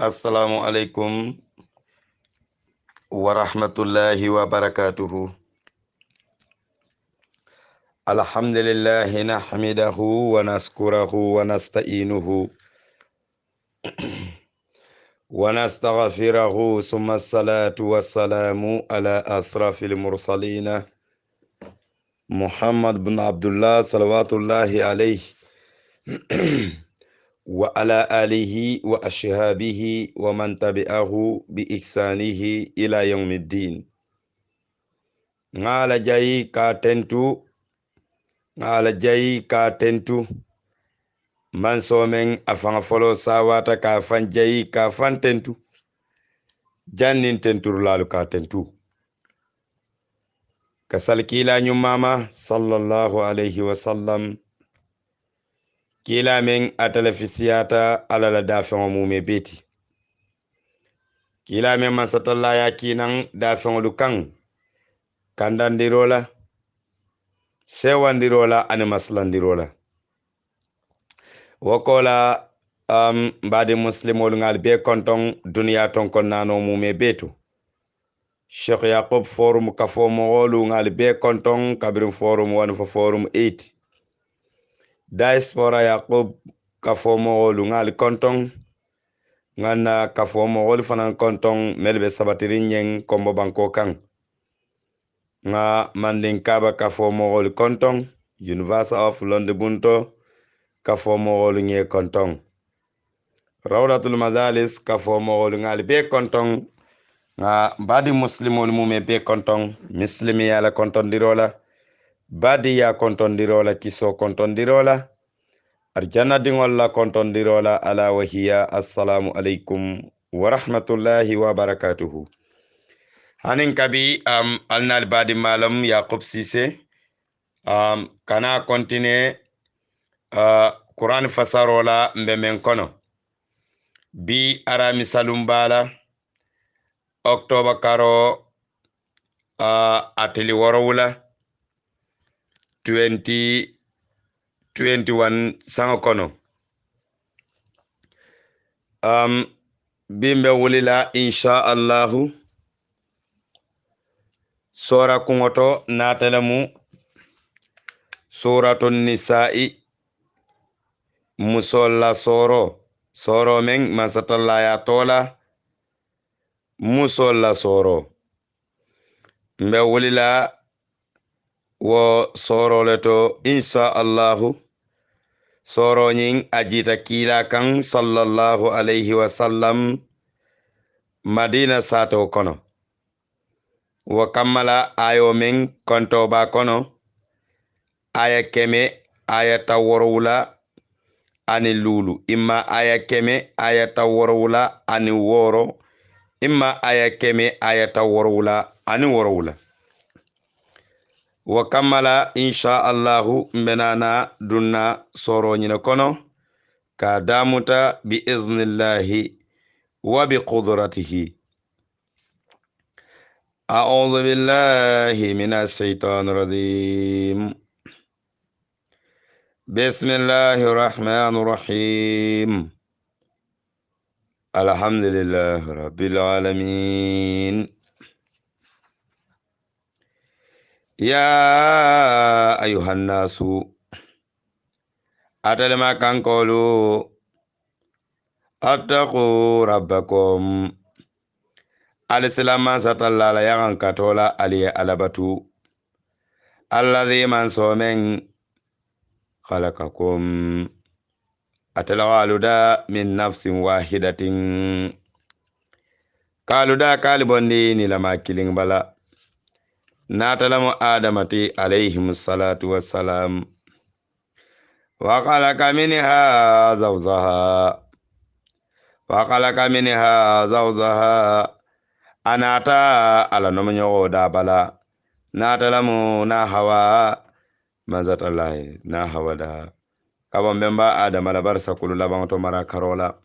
Assalamu alaikum wa rahmatullahi wa barakatuhu. Alhamdulillahi nahmidahu wa naskurahu wa nasta'inuhu wa nastaghfiruhu summa salatu wassalamu ala asrafil mursalina Muhammad bin Abdullah salawatullahi alayhi wa ala alihi wa ashabihi wa man tabi'ahu bi ihsanihi ila yawmiddin. Ngala jayi ka tentu man somen afanga folo sawata ka fan jayi ka fan tentu jannin tentur lalu ka tentu kasal kila nyumama sallallahu alaihi wasallam kila men atalafisiyata alala dafengo mume beti kila men masatalla ya kinan dafengo lukan kandandirola sewandirola ani maslandirola wakola mbadi muslimol ngal be konton duniya ton kon nano mume betu Sheikh Yaqub forum kafo mogolu ngal be konton kabrin forum wan fo forum 8 diaspora Yaqub kafo mogolu ngal konton ngana kafo mogol fanan konton melbe sabatirin nyeng kombo banko kan nga mandin kaba kafo mogol konton University of London bunto kafo mogol nye konton Rawdatul Madalis kafo mogol ngal be konton nga badi muslimol mume be konton muslimi yala konton dirola badi ya konton dirola kiso konton dirola arjana dingol la konton dirola ala wahiya assalamu alaikum wa rahmatullahi wa barakatuhu. Hanin kabi alnal badi malam Yaqub Cissé kana continue Quran fasarola mbemen kono bi ara misalum bala October karo ateli worowula 2021 sango kono bimbe wulila insha Allahu sora kungoto natalamu suratun nisa'i musolla soro men masatalla ya tola musolla soro mbe wulila wo soro leto insha Allahu soro nyin ajita kila kan sallallahu alaihi wasallam Madina sato kono wa kammala ayo men konto ba kono aya keme aya taworwula ani lulu imma aya keme aya taworwula ani woro imma aya keme aya taworwula ani worwula wa kammala insha Allahu mbenana dunna soro nyina kono ka damuta bi iznillahi wa bi qudratihi. A'udhu billahi minash shaitanir rajim. Bismillahir rahmanir rahim. Alhamdulillahi rabbil alamin. Ya ayuhan nasu atalama kankolu attaqu rabbakum alislama satallala yagan katola aliye alabatu alladhi man somen khalaqakum atalawaluda min nafsin wahidatin kaluda kalibondi ni lama kiling bala natalamu adamati alayhim salatu wassalam wa khalaqa minha zawjaha anata ala nomonyo da bala natalamu na hawa manzatallahi na hawa da kabon bemba adama la barsa kulu labango to mara karola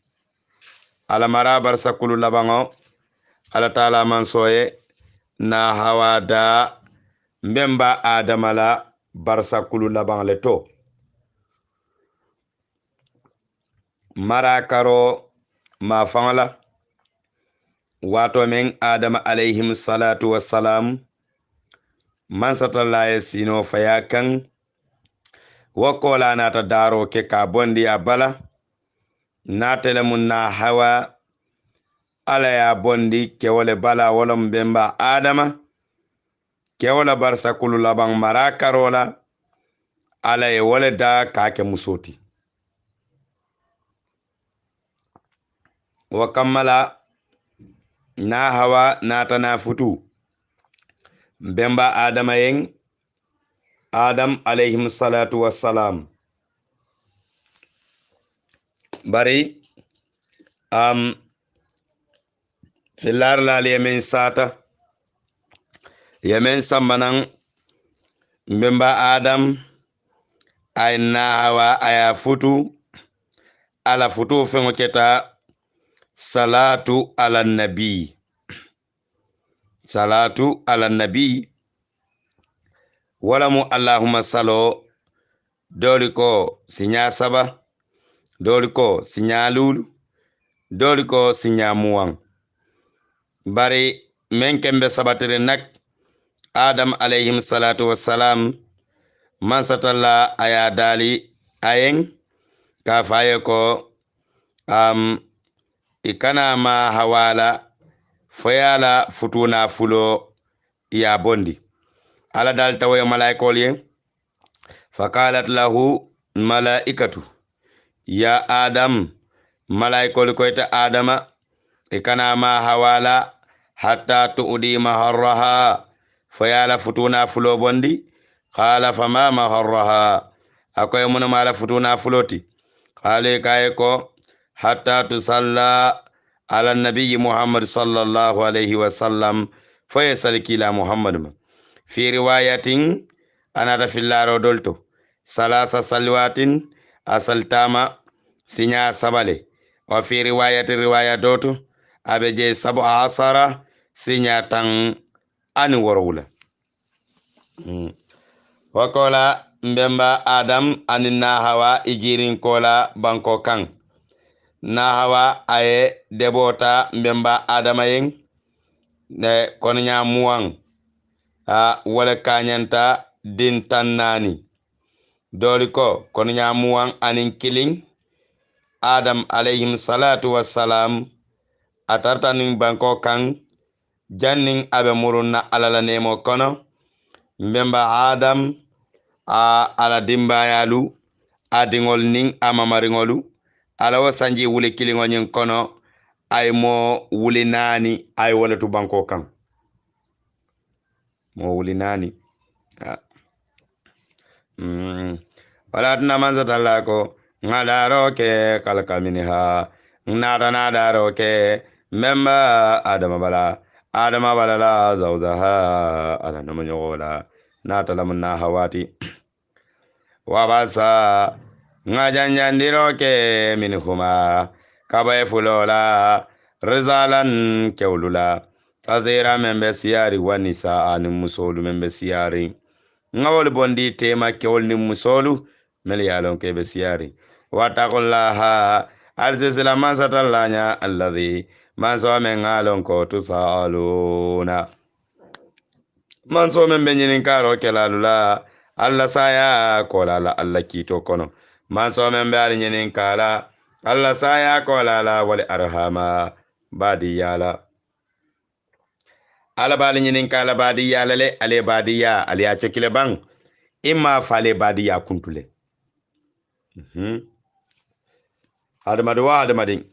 ala mara barsa kulu labango ala taala mansoye na hawa da mbemba adama la barsa kulu labango le to mara karo ma fangala wato men adama alayhim salatu wassalam man satalla sino faya kan wakola nata daro ke ka bondi a bala natele mun na hawa ala ya bondi kewole bala wala mbemba adama kewola barsa kulu laban marakarola ala ye wole da kake musoti wa kammala na hawa nata na futu mbemba adama yen adam alayhim salatu wassalam bari filar lal yemen sata yemen sambanan mbemba adam ay na hawa aya futu ala futu fengo keta salatu ala nabi salatu ala nabi wala mu allahumma salo doliko sinya saba doliko sinya lulu doliko sinya muwan bari men kembe sabatere nak adam alayhim salatu wassalam man satalla aya dali ayen ka faye ko ikana ma hawala fayala futuna fulo ya bondi ala dal tawaye malaikol ye faqalat lahu malaikatu ya adam malaikol koyta adama ikana ma hawala hatta tuudi maharraha fayala futuna fulo bondi qala fama maharraha akoy mun mala futuna fuloti qale kay ko hatta tusalla ala nabiy muhammad sallallahu alayhi wa sallam fayasal kila muhammad fi riwayatin anata fillaro dolto salasa salwatin asaltama sinya sabale wa fi riwayatin riwaya doto abeje sabu asara sinya tan ani worowula wakola mbemba adam anina hawa ijirin kola banko kan na hawa aye debota mbemba adama yen ne konya muwan wala kanyanta din tannani doliko konya muwan anin killing adam alayhim salatu wassalam atartanin banko kan jannin abe murunna alala nemo kono mbemba adam ala dimbayalu adingol nin amamaringolu ala wasanji wuli kilingo nyin kono ay mo wuli nani ay wala tu banko kan mo wuli nani wala tuna manzata lako ngadaro ke kalkaminha nada ke memba adama bala la zawdaha ala namanyola natalamna hawati wabasa ngajanjandiro ke minhuma kabaye fulola rizalan kewlula tazira membe siyari wanisa ani musolu membe siyari ngawol bondi tema kewol ni musolu mel yalon ke be siyari wataqullaha arzizla masatallanya alladhi manso men ngalon ko tusaluna manso men be nyinin karo kelalula alla saya kolala alla kito kono manso men be ali nyinin kala alla saya kolala wal arhama badiyala ala bali nyinin kala badiyala le ale badiya ali ya chokile bang imma fale badiya kuntule adamadi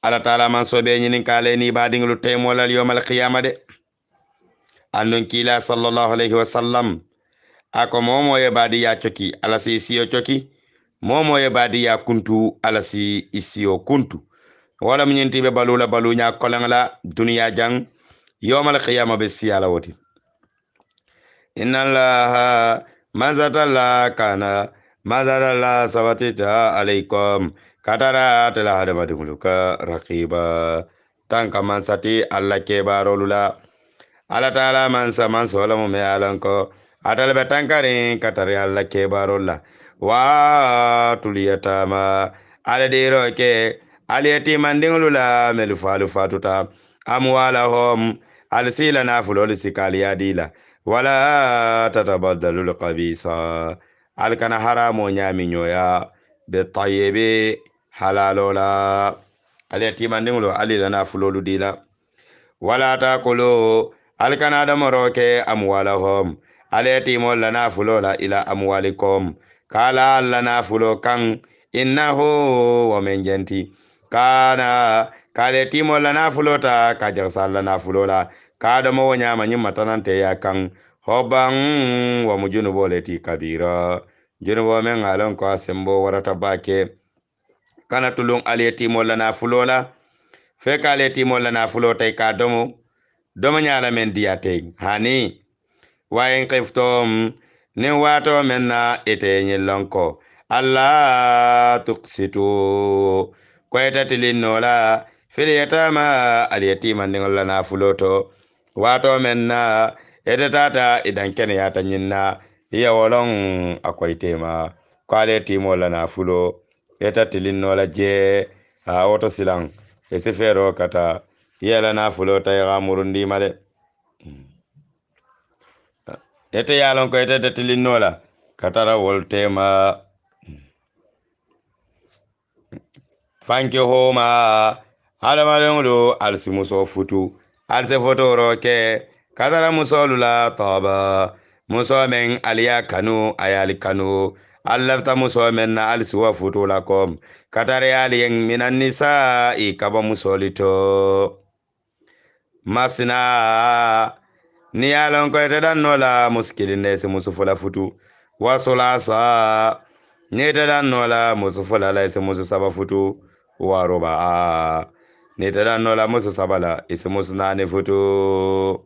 ala taala manso be nyinin kala ni badinglu temolal yawmal qiyamah de andon kila sallallahu alayhi wa sallam ako momo ye badiya choki ala si isiyo choki momo ye badiya kuntu ala si isiyo kuntu wala mnyenti be balula balunya kolangla dunya jang yawmal qiyamah be siyala woti inna allaha mazatalla kana mazatalla sabatita alaykum katara tala hadamadi muluka raqiba tanka mansati alla ke barolula ala taala manso la mu me alanko atala betankari katari alla ke barolla wa tuliyatama ala diro ke aliyati mandingulula melu falu fatuta amwalahum alsila nafulol sikali yadila wala tatabaddalu alqabisa alkana haramo nyami nyoya be tayyibi halalola alyatima ndingulo alila nafulolu dila wala takulu alkana damoroke amwalahum alyatimo la nafulola ila amwalikum kala alla nafulo kan innahu wa min janti kana kale timo la nafulota ka jarsa la nafulola kada mo nyama nyima tanante ya kan hoban wa mujunubo leti kabira junubo men alon ko sembo warata bake kana tulung alyatimo la nafulola fe ka alyatimo la nafulota ka domo nyala men diate hani wa in qiftum ni wato menna ete nyilonko alla tuqsitu kweta tilinola fil yatama al yatima ningola na fuloto wato menna ete tata idan ken yata nyinna iya wolon akoitema kwale timola na fulo eta tilinola je a auto silang ese fero kata yela na fulo ta ya murundi male ete yalon ko ete tilinola katara woltema fanke homa adamalengulo alsimuso futu alse fotoro ke katara musolula toba muso men aliya kanu ayali kanu allafta muso men na alsiwa futu lakom katara yali minan nisa ikaba musolito masina ni yalon ko ete dannola muskilinde si musufula futu wasulasa ni ete dannola musufula la si musu saba futu waruba ni ete dannola musu sabala isi musu nani futu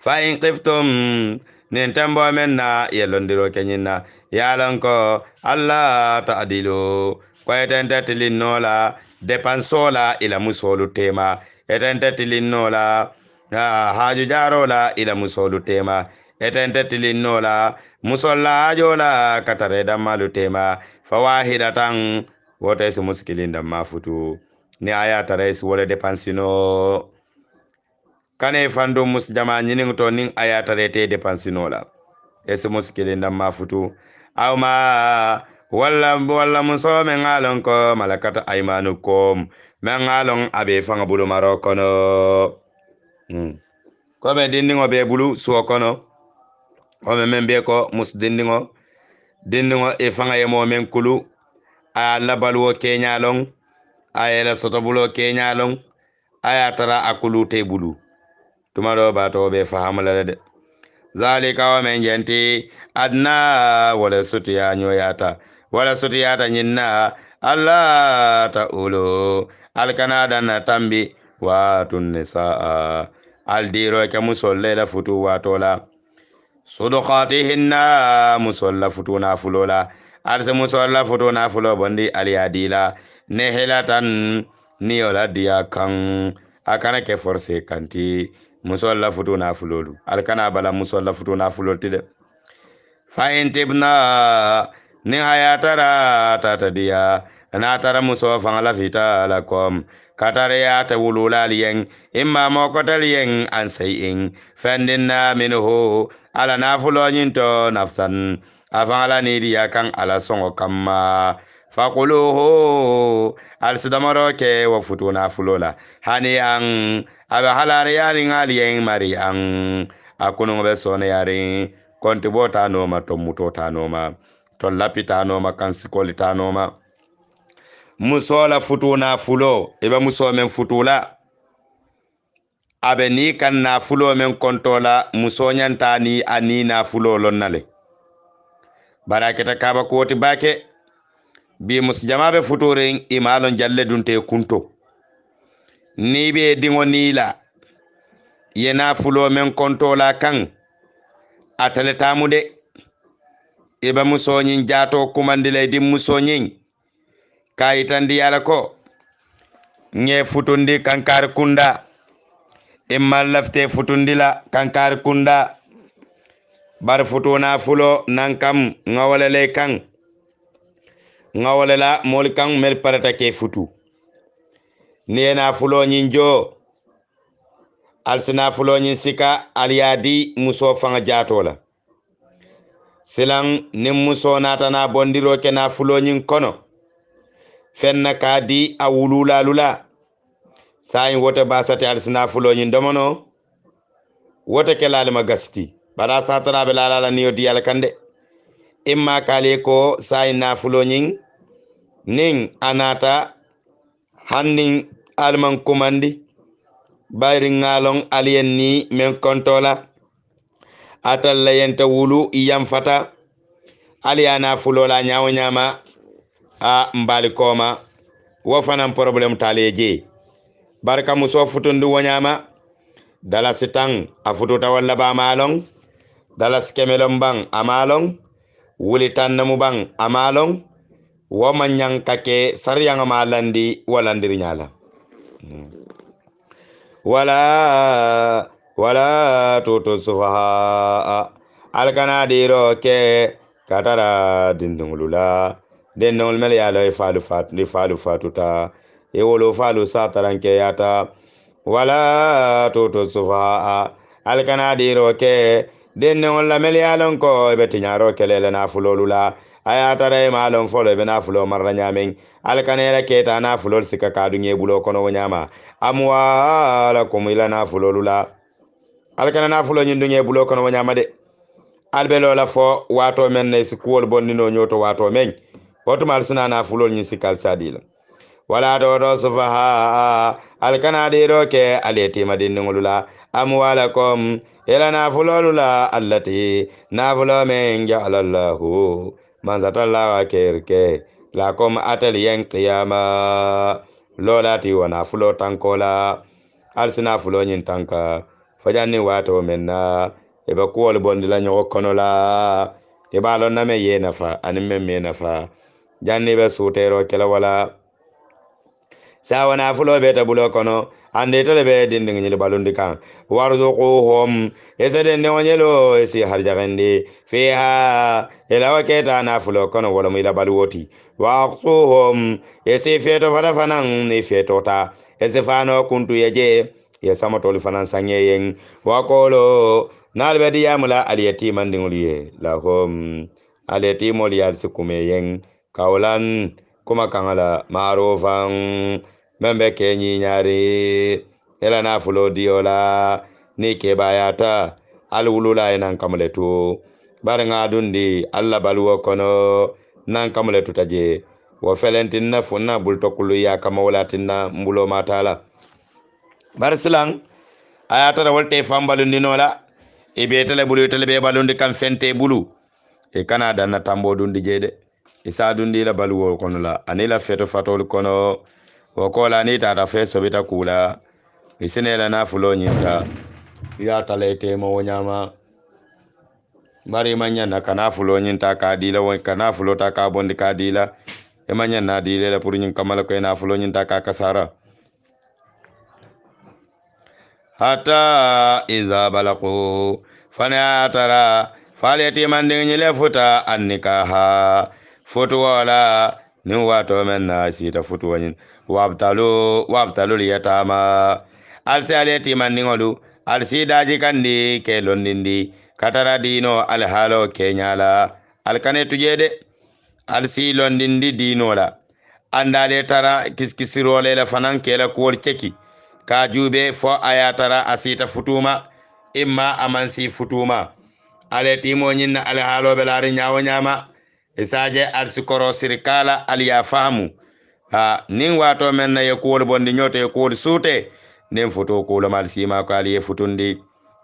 fa in qiftum nin tambo menna yelondiro kenyina yalon ko alla ta'dilu ko ete tilinola depansola ila musolu tema ete tilinola haju jarola ila musolu tema ete tilinola musolla ajola katare damalu tema fawahidatan wota su muskilinda mafutu ni aya tare su wala depansino kane fando mus jama nyinin to nin aya tare te depansino la esu muskilinda mafutu awma walla muso men ngalon ko malakata aymanukum men ngalon abe fanga bulu marokono ko be dindingo be bulu so kono o men be ko mus dindingo e fanga e mo men kulu a labalwo kenyalong ayela sotobulo kenyalong ayatara akulu te bulu tumaro bato be fahamala de zalika wa men jenti adna wala sutiya nyoyata nyinna alla ta'ulu alkanada na tambi wa tunnisa aldiro ke musolle la futu watola sudqatihinna musalla futuna fulola alse musalla futuna fulo bondi aliyadila nehelatan niyola diya kan akana ke force kanti musalla futuna fulolu alkana bala musalla futuna fulotide fa intibna ni hayatara tatadiya na tara muso fangala fita lakom katare ya ta wulula liyen imma mokotal yen an sayin fandinna minhu ala nafulo nyinto nafsan afangala ni diya kan ala songo kamma faquluhu al sudamaro ke wa futuna fulola hani an aba halare yari ngali yen mari an akunu be sone yari konti bota noma to mutota noma to lapita noma kan sikolita noma musola futuna fulo eba muso men futula abe ni kan na fulo men kontola muso nyanta ni ani na fulo lonnale baraketa kaba koti bake bi mus jamabe futuren imalon jalle dunte kunto ni be dingo nila yena fulo men kontola kan atale tamude eba muso nyin jato kumandile di muso nyin kayitandi yala ko nye futundi kankar kunda imma lafte futundi la kankar kunda bar futuna fulo nankam ngawalele kan ngawalela mol kan mel parata ke futu ni nafulo nyin jo alsina fulo nyin sika aliyadi muso fanga jatola silang nim muso natana bondiro ke nafulo nyin kono fenna kadi awulula lula sayin wote basate alsina fulo nyin domono wote ke lalima gasti bara satara be lalala niyo diyal kande imma kale ko sayin nafulo nyin ning anata hannin alman kumandi bayri ngalon alien ni men kontola atalla yenta wulu iyam fata aliana fulola nyaawo nyama a mbali koma wo fanan problem taleje barka muso futundu wonyama dala sitang afututa walla ba malong dala skemelom bang amalong wuli tannamu bang amalong wo manyang kake sariyanga malandi walandiri nyala wala tutu sufaha alkana diro ke katara dindungulula dindungul mel yalo falu fatuta wolo falu sataranke yata wala tutu sufaha alkana diro ke dindungul la mel yalon ko betinyaro kelele na fulolula ayatara malon folo be na fulo marra nyamen alkanela keta na fulol sika kadunye bulo kono wonyama amwa la komila na fulolula alkana na fulo nyindunye bulo kono wonyama de albelo la fo wato men ne sikuol bonnino nyoto wato men woto mal sina na fulol nyi sikal sadila wala do sufaha alkana de roke aleti madin ngulula amwalakum ila na fulolula allati na fulo men ja'alallahu manzatalla kerke lakom ataliyen qiyama lolati wana fulo tankola alsina fulo nyin tanka fajanni wato menna eba kuwol bondila nyogo kono la eba lon na me yena fa anim me nafa janni be sutero kala wala sawana fulo beta bulo kono ande tele be dinding nyil balundi kan warzuquhum eseden ne wonyelo esi harjagandi fiha ila waketa na fulo kono wala mila baluoti waqtuhum esi feto fara fanan ni feto ta esi fano kuntu yeje ya samatol fanan sanyeyen waqolo nalbedi yamula aliyatiman dinguliye lahum aliyatimol yalsikumeyen kaulan kuma kangala marufan membe kenyi nyari ela na fulo diola ni ke bayata alwulula enan kamletu barenga dundi alla balwo kono nan kamletu taje wo felentin na funna bulto kulu ya kamawlatinna mbulo matala barsilang ayata da wolte fambalundi nola e betele bulu tele be balundi kam fente bulu e kana danna tambo dundi jede isa dundi la baluwo kono la anila feto fatol kono o kola ni tata fe sobita kula isinela na fulo nyinta ya talete mo wonyama mari manya na kana fulo nyinta ka dila won kana fulo ta ka bondi ka dila e manya na dile la pour nyin kamala ko na fulo nyinta ka kasara hatta iza balaqu fana tara faleti mandin nyile futa annikaha futu wala ni wato men na sita futu wanin wabtalu liyatama alsi aleti mandin olu alsi daji kandi ke londindi katara dino alhalo kenyala alkane tujede alsi londindi dino la andale tara kiskisirole la fanan kela kuwol ceki ka jube fo ayatara asita futuma imma amansi futuma ale timo nyinna ale halo belari nyawo nyama isaje arsikoro sirikala ali ya famu ha nin wato men na yekuwol bondi nyote yekuwol sute nin futu kulo mal sima ko ali futundi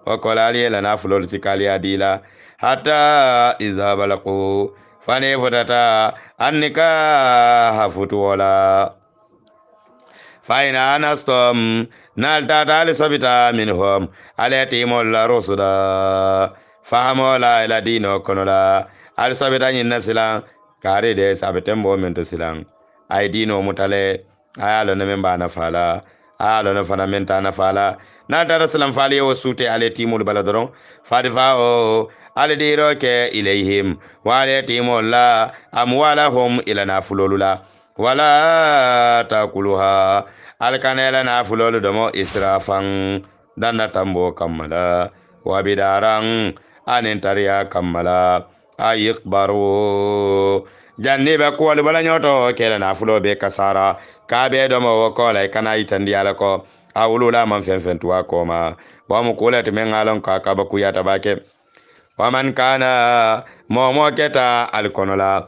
o kolali la nafulol sikali adila hatta iza balaqu fane futata annika hafutu wala faina anastom nalta tali sabita minhum alati molla rusula fahamola ila dino konola al sabita nyinna silang kare de sabitembo mento silang ay dino mutale ayalo ne memba na fala ayalo ne fana menta na fala nalta rasulam fali o sute alati mul baladron fadifa o alidiro ke ilayhim wa alati molla amwalahum ila nafululula wala takuluha alkanela nafulolu domo israfan danna tambo kammala wa bidaran anin tariya kammala ayikbaru janni be kuwolu bala nyoto kele nafulo be kasara kabe domo wokola kana itandi alako awulula man fen tuwa koma wa mu kula timen alon ka kaba kuyata bake waman kana momo keta alkonola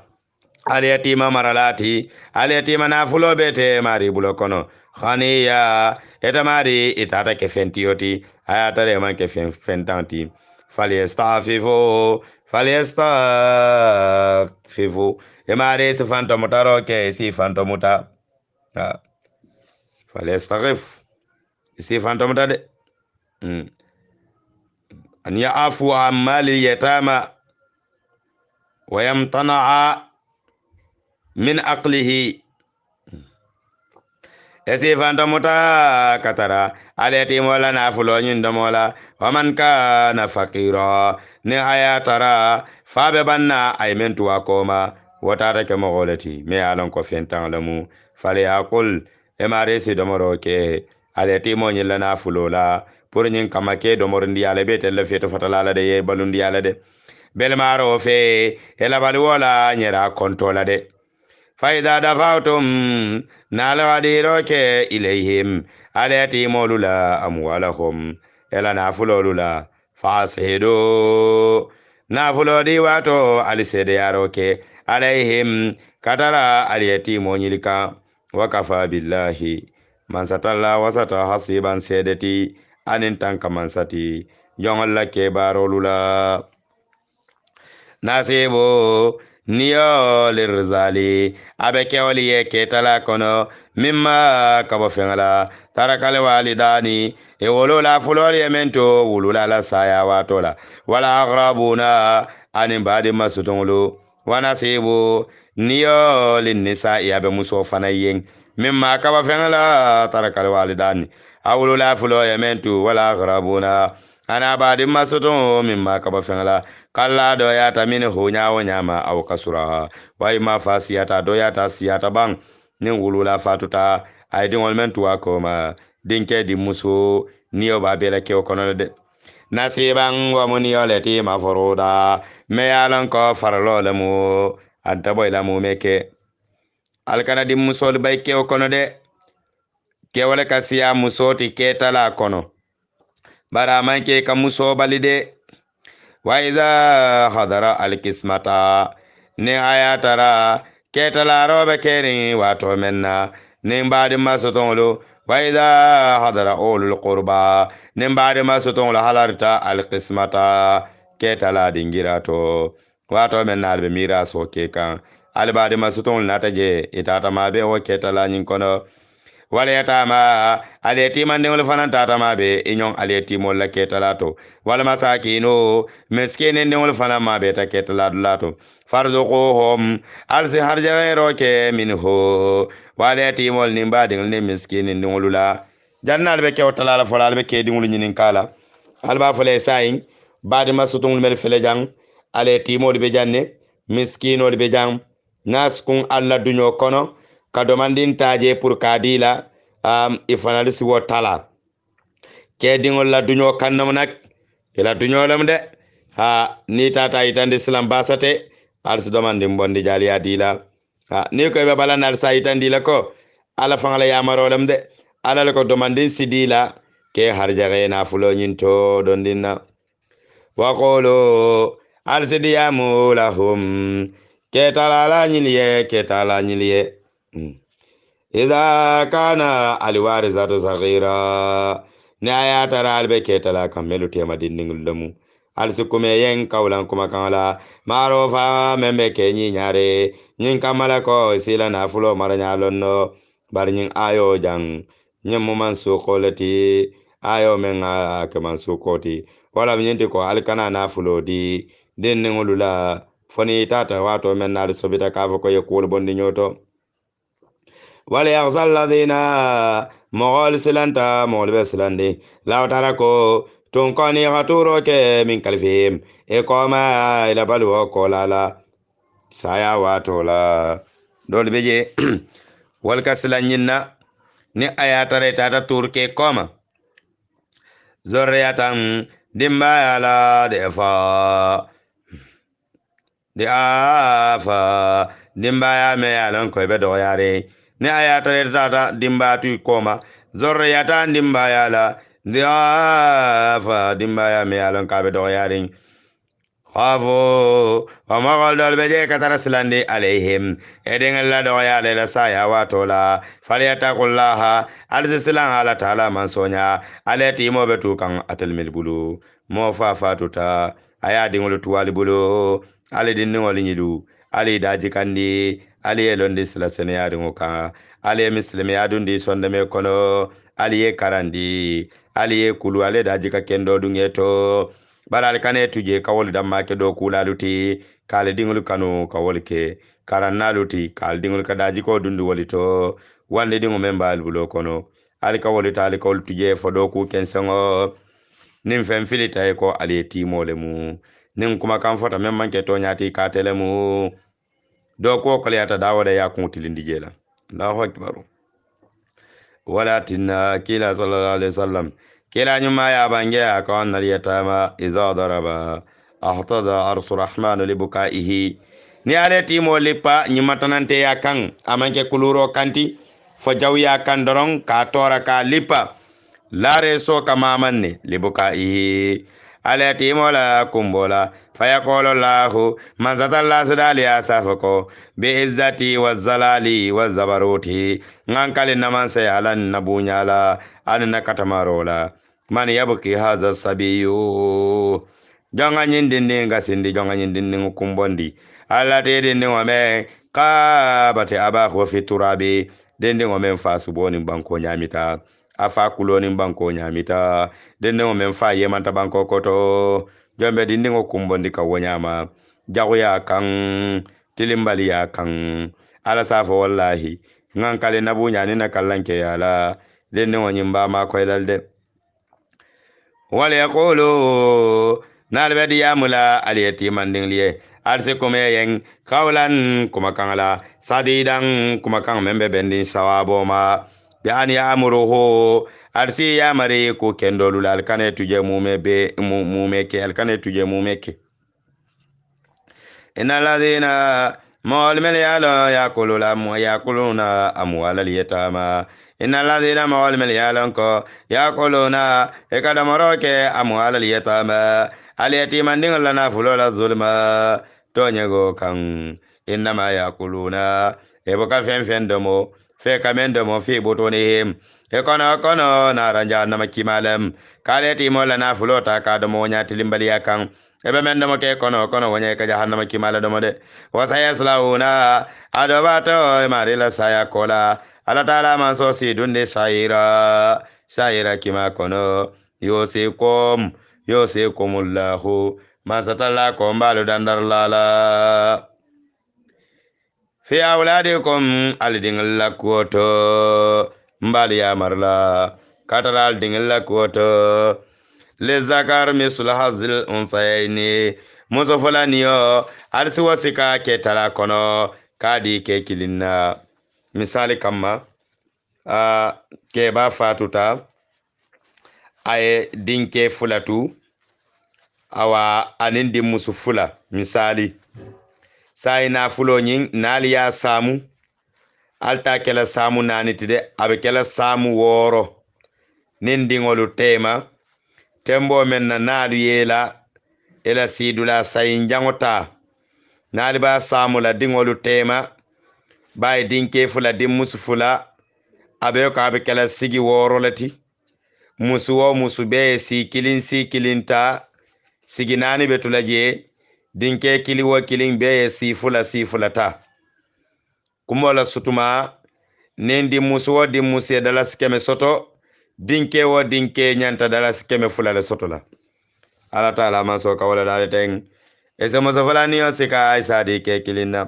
aliyatima maralati aliyatima nafulo bete mari bulo kono khaniya eta mari itata ke fentiyoti ayata de man ke fentanti falyastafifu e mari si fantomutaro ke si fantomuta falyastagif si fantomuta de أن يعفو عن مال اليتامى ويمتنع من أقله يسيفان تموتا كترا اليتيم ولا نافلو يندمولا ومن كان فقيرا نهاية ترى فاببنا أي من تواكوما وتارك مغولتي ميالون كفين لمو فليأقل إماريسي دمروكي اليتيم ولا نافلو لا pour nyin kamake do mor ndiyale be tel feto fatalala de ye balu ndiyale de bel maro fe ela balu wala nyera kontola de faida dafautum nala wadiro ke ilayhim alati molula amwalahum ela nafulolula fasidu nafulodi wato alisede yaroke alayhim katara aliyati monyilika wakafa billahi man satalla wasata hasiban sedeti anin tanka mansati jongal la ke barolula nasibu niyo lirzali abeke wali ye ketala kono mimma kabo fengala tarakale walidani e wolola fulori emento wulula la saya watola wala agrabuna anin badi masutungulu wanasibu niyo linnisa yabe muso fanayen mimma kabo fengala tarakale walidani awulu la fulo yementu wala gharabuna ana badi masutu mimma kaba fengala kala do yata min hunya wanyama aw kasura wa ima fasiyata do yata siyata bang nin wulu la fatuta ay dingol mentu akoma dinke di musu niyo babela ke okono de nasiban wa muniyo leti mafruda me yalan ko farlo le mu anta boy la mu meke alkana di musol bay ke okono de kewale kasiya musoti ketala kono bara manke ka muso balide wa iza hadara alkismata ne ayatara ketala robe keri wato menna ne mbadi masotolo wa iza hadara ulul qurba ne mbadi masotolo halarta alkismata ketala dingirato wato menna albe miraso kekan albadi masotolo nataje itata mabe o ketala nyin kono wala yatama alyatima ndengol fanan tatama be inyon alyatimo la ketalato wala masakino miskine ndengol fanan ma be ta ketalado farzuquhum alsi harjero ke minhu wala yatimo nimba dengol ne miskine ndengol la jannal be kewtalala folal be ke dingul nyinin kala alba fole sayin badi masutungul mel fele jang alyatimo be janne miskino be jang nas kun alla dunyo kono kadomandin taje pour kadila ifanalisi wo tala kedingol la duño kannam nak ila duño lam de ha ni tata itande islam basate alsi domandi bondi jali adila ha ni ko be bala nal sa itandi la ko ala fangala yamaro lam de ala ko domandin sidila ke harjaga na fulo nyinto don dinna wa qulu alsidiyamu lahum ketala nyiliye إذا كان الوارثة صغيرة نايا ترى البكيتلا كملو تيما دين لمو alsikume yen kaulan kuma kala marofa membe kenyi nyare nyin kamala ko sila na fulo maranya lonno bar nyin ayo jang nyem man sukolati ayo menga ke man sukoti wala nyinti ko alkana na fulo di den ngulula foni tata wato men na sobita ka ko yekul bondi nyoto wala yaghzal ladina mogol silanta mogol beslandi law tarako tun koni haturo ke min kalfihim e koma ila balu ko lala saya wato la dol beje wal kaslannyina ni ayatare tata turke koma zurriyatan dimba ala de afa dimba ya me yalan ko be do yare ni ayatare tata dimba tu koma zurriyatan dimba yala de afa dimba ya me yalan ka be do yare خافوا وما قالوا البجي كتر سلندي عليهم إذن الله دعايا للسايا واتولا فليتقوا الله أرز سلان على تعالى من سونيا على تيمو بتوكان أتلمي البلو موفا فاتوتا أيا دينغلو توالي بلو علي دينغلو نيلو علي داجي كاندي علي يلوندي سلسني يادنغوكا علي مسلمي يادوندي سوندمي كونو علي كاراندي علي كولو علي داجي كاكندو دونيتو baral kane tuje kawol damma ke do kulaluti kale dingul kanu kawol ke karannaluti kal dingul kadaji ko dundu wolito wande dingo membal bulo kono ali kawol ta ali kawol tuje fodo ku kensengo nim fem filita ko ali timole mu nin kuma kan fota memman ke to nyati ka tele mu do ko koliyata dawada ya kuntilindi jela Allahu akbar wala tinna kila sallallahu alaihi wasallam كلا نما يا بانجا كون اليتامى إذا ضرب أحتض أرس الرحمن لبكائه نيالي تيمو لبا نمتنانتي يا كان أمانك كلورو كانتي فجاو يا كان درون كاتورا كا لبا لا رسو كمامني لبكائه على تيمو لا كمبولا فيقول الله من ذات الله سدالي أسافكو بإزدتي والزلالي والزبروتي نانكالي نمان سيالا نبونيالا أنا كتمارولا man yabuki haza sabiyu jonga nyindindi ngasindi jonga nyindindi kumbondi ala te dindi ngome kabate abakho fi turabi dindi ngome fasu boni banko nyamita afa kuloni banko nyamita dindi ngome fa yemanta banko koto jombe dindi kumbondi ka wonyama jago ya kan tilimbali ya kan ala safo wallahi ngankale nabunya ni na kallanke yala dindi ngonyimba ma koydalde wala yaqulu nalbadi yamula aliyatiman dingliye arse kuma yen kaulan kuma kangala sadidan kuma kang membe bendin sawabo ma bi an ya'muruhu arsi yamari ko kendolu alkane tuje mumeke alkane tuje mumeke innal ladina mawalmel yalo yakuluna amwalal yatama innal ladina mawalmel yalonko yakuluna ekadamoroke amwalal yatama aliyatiman dingla na fulola zulma tonyego kan innama yakuluna eboka fen domo fe kamendo fi botonihim kono naranja na makimalem kaleti mola na fulota ka domo nya tilimbali yakan ebe mendo mo ke kono wonye ka jahannama kimala domo de wasayaslauna adobato marila saya kola ala taala man so si dunde saira kima kono yosikumullahu masatalla ko mbalu dandarlala fi awladikum aldingalla kuoto mbali ya marla kataral dingalla kuoto le zakar misul hazil unsaini musofalaniyo arsi wasika ke tara kono kadi ke kilinna misali kama ke ba fatuta ay dinke fulatu awa anindi musu fula misali sai na fulo nyin nali ya samu alta kela samu nanitide abe kela samu woro nindingolu tema tembo men na naadu yela ela sidula sayin jangota naali ba samu la dingolu tema bay dinke fula dim musu fula abe ko abe kala sigi woro lati musu be si kilinta sigi nani betula je dinke kili kilin be si fula ta kumola sutuma nendi musu dala skeme soto dinke nyanta dala skeme fula le soto la ala taala man so ka wala dale teng esemo so fala niyo sika isa di ke kilinna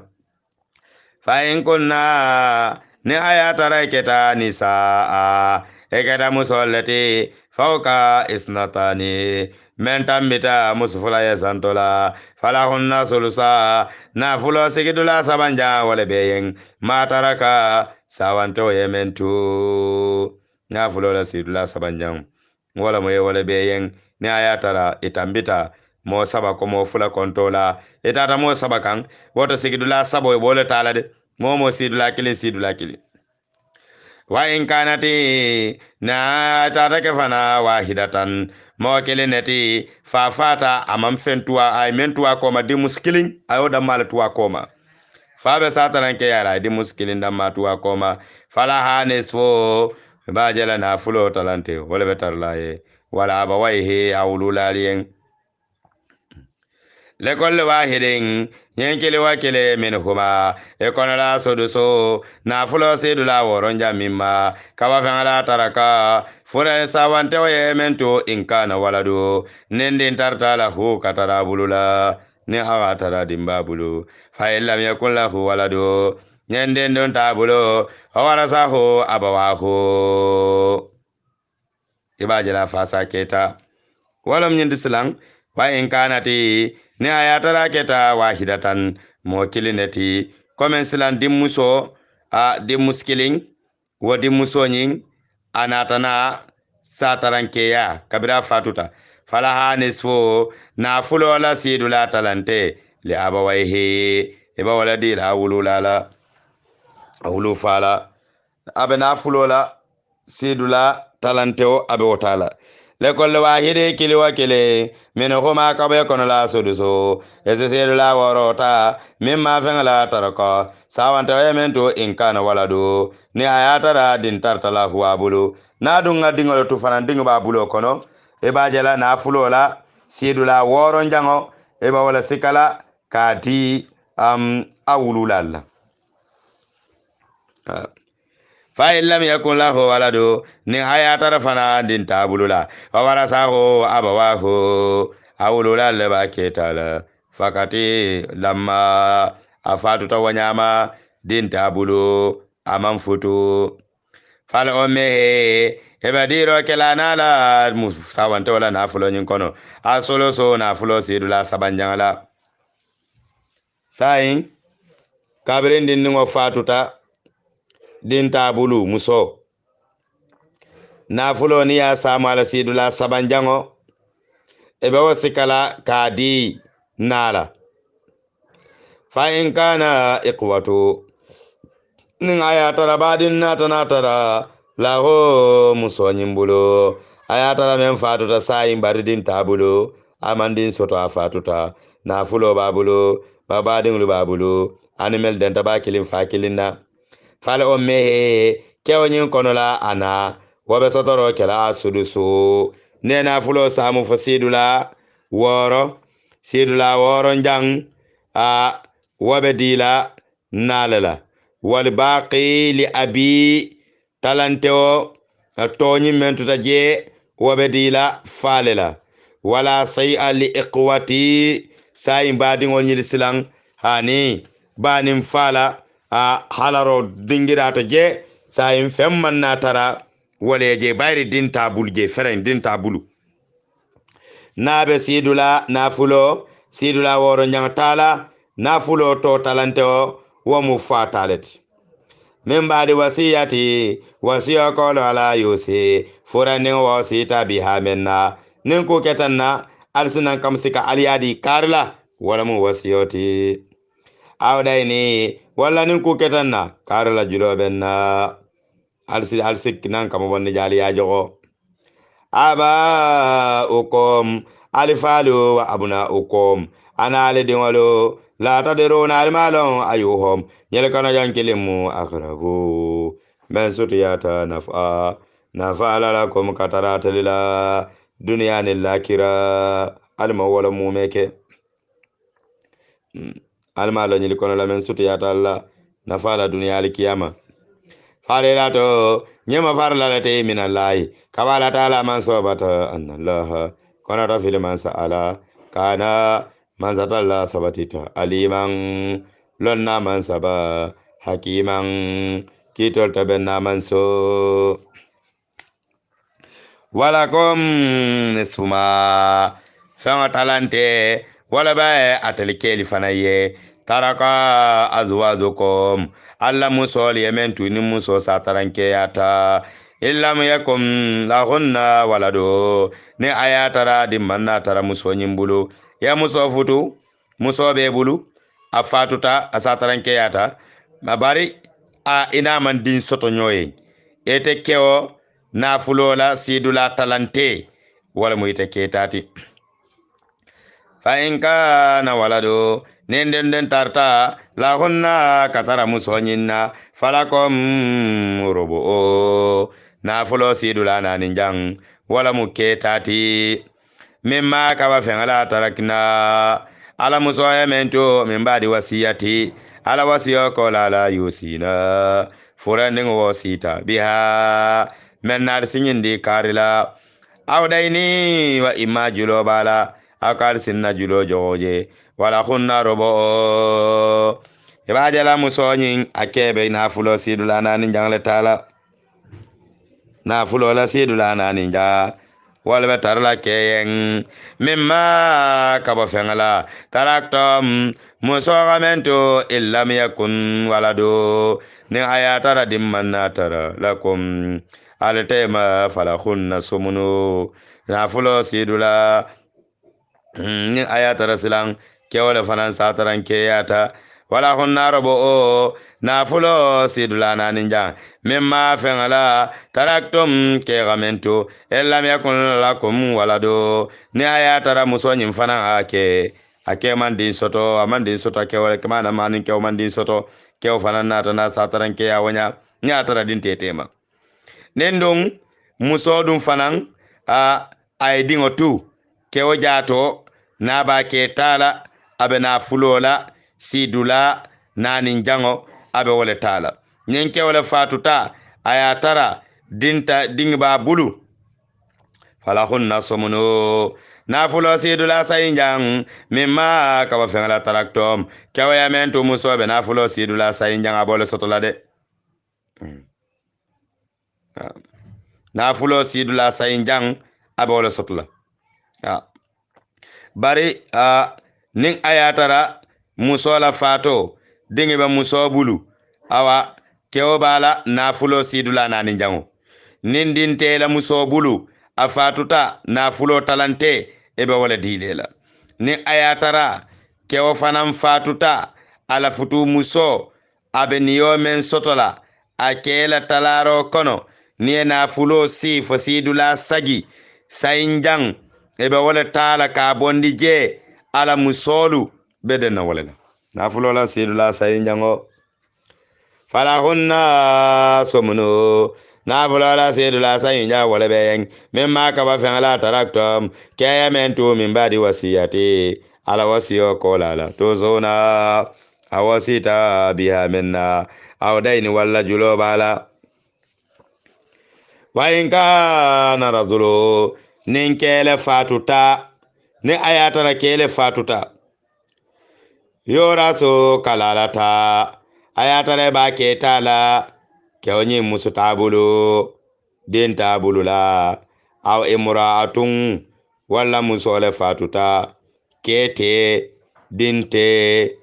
fa in kunna ne ayata raketa nisa ekada musallati fauka isnatani men tambita musfula ya santola fala hunna sulusa na fulo sigidula sabanja wala beyen mataraka sawanto yementu na fulola sidula sabanjang wala mo ye wala be yen ni ayatara itambita mo saba ko mo fula kontola itata mo saba kan woto sigidula sabo e bole tala de mo sidula kili wa in kanati na tata ke fana wahidatan mo kele neti fa fata amam fentua ay mentua ko ma di muskilin ayo da mal tuwa koma fa be sataran ke yara di muskilin da ma tuwa koma fala hanes fo ba jela na fulo talante wala betarlaye wala ba wayhe awululaliyen lekol wahidin yenkele wakele minhuma ekonala soduso na fulo sedula woronja mimma kawa fangala taraka fura sawante waye mento inkana waladu nendin tartala hu katara bulula ne hawa tara dimba bulu fa illam yakul lahu waladu nendin don tabulo awara ho abawahu ibajela fasa keta walam nyindi silang wa in kanati ne ayatara keta wahidatan mo kilineti komen silan dimmuso a dimmuskilin wo dimmuso nyin anatana satarankeya kabira fatuta falaha nisfo na fulola sidula talante li abawaihi iba waladi la wululala awulu fala abena fulola sidula talante o abe wotala lekol wahide kili wakile min huma kabe kono la soduso esesiru la worota mimma fengla taraka sawanta yemento inkana waladu ni ayatara din tartala huwa bulu na dunga dingolo tufanan dinga ba bulo kono e bajela na fulola sidula woro njango e ba wala sikala kati awululalla fa illam yakun lahu waladu ni hayatara fana din tabulula wa warasahu abawahu awulula leba ketala fakati lamma afatu tawanyama din tabulu amam futu fal omehe hebadiro kelana la musawante wala na fulo nyin kono asolo so na fulo sidula sabanjangala sayin kabirin din ngo fatuta din tabulu muso nafulo ni ya samu ala sidula sabanjango ebe wasikala kadi nala fa in kana iqwatu nin ayatara badin natara laho muso nyimbulo ayatara men fatuta sayin baridin tabulu amandin soto afatuta nafulo babulo babadin lu babulo animal den tabakilin fakilina fala o mehe kewonyin konola ana wabe sotoro kela sudusu nena fulo samu fo sidula woro njang a wabe dila nalala wal baqi li abi talanteo toni mentuta je wabe dila falela wala say'a li iqwati sayin badin on yil silang hani banim fala a halaro dingirata je sayin femman natara wale je bayri din tabul je feren din tabulu nabe sidula nafulo sidula woro nyantala nafulo to talante o wo mu fatalet min badi wasiyati wasiya ko ala yusi furane wasita biha menna nin ko ketanna alsinan kamsika aliyadi karla wala mu wasiyoti awdayni walla nin ku ketanna karla julobenna alsik nan kama wonni jali ya jogo aba ukom alifalu wa abuna ukom ana ale dingolo la tadiruna almalon ayuhum yelkana yankilimu akhrabu men sutiyata nafa lakum katarata lila dunya nilakira alma wala mumeke almalo nyili kono la men sutiyata alla nafa la dunya alkiyama farelato nyema farla la te minallahi kabala taala man sobata anallah kono ta fil man saala kana man zatalla sabatita aliman lonna man saba hakiman kitol tabenna man so walakum nisfuma fanga talante wala ba atalikeli fanaye taraka azwajukum alla musol yementu ni muso sataranke yata illam yakum lahunna walado ne ayatara dimmanna tara muso nyimbulu ya muso futu muso be bulu afatuta asataranke yata mabari a ina man din soto nyoye ete keo na fulola sidula talante wala mu ite ketati fa in kana walado nenden tarta la hunna katara musonyinna falakum rubu na fulo sidula na ninjang wala mu ketati mimma ka wa fengala tarakna ala musoya mento min badi wasiyati ala wasiyo ko la yusina furandin wasita biha men nar sinyindi karila awdaini wa imma julo bala akar sinna julo joje wala khunna robo ibadala musonyin akebe na fulo sidula nanin jangle tala na fulo la sidula nanin ja wala betarla keyen mimma kabo fengala taraktom musogamento illam yakun walado ni ayatara dimmanna tara lakum altema falakhunna sumunu na fulo sidula ni ayatara silang kewale fanan sataran keyata wala hunna robo na fulo sidula na ninja mimma fengala taraktum kegamento illam yakun lakum walado ni ayatara musonyin fanan ake mandin soto amandin soto kewale kamana manin kew mandin soto kew fanan nata na sataran ke yawanya nyatara din tetema nendong musodum fanan ay dingo tu kewo jato na ba ke tala abe na fulola sidula nanin jango abe wole tala nyen kewole fatuta aya tara dinta dingba bulu falahunna somuno na fulo sidula sayinjang mimma kaba fengala taraktom kewo ya mentu musobe na fulo sidula sayinjang abole sotola de na fulo sidula sayinjang abole sotola bari ning ayatara musola fato dingi ba muso bulu awa kewo bala na fulo sidula nanin jango nindin tela muso bulu afatuta na fulo talante ebe wala dilela ni ayatara kewo fanam fatuta ala futu muso abe niyo men sotola akela talaro kono ni na fulo si fosidula sagi sayinjang ebe wala tala ka bondi je ala musolu bedena wala na fulo la sidula sayinjango falahunna somno na fulo la sidula sayinja wala beng mimma ka ba fengala taraktom kaya mentu min badi wasiyati ala wasiyo kolala to zona awasita biha minna awdaini walla julo bala wa in kana razulu nin kele fatuta ni ayatara kele fatuta yora so kalalata ayatara ba ke tala kewni musu tabulu din tabulu la aw imraatun walla musole fatuta kete dinte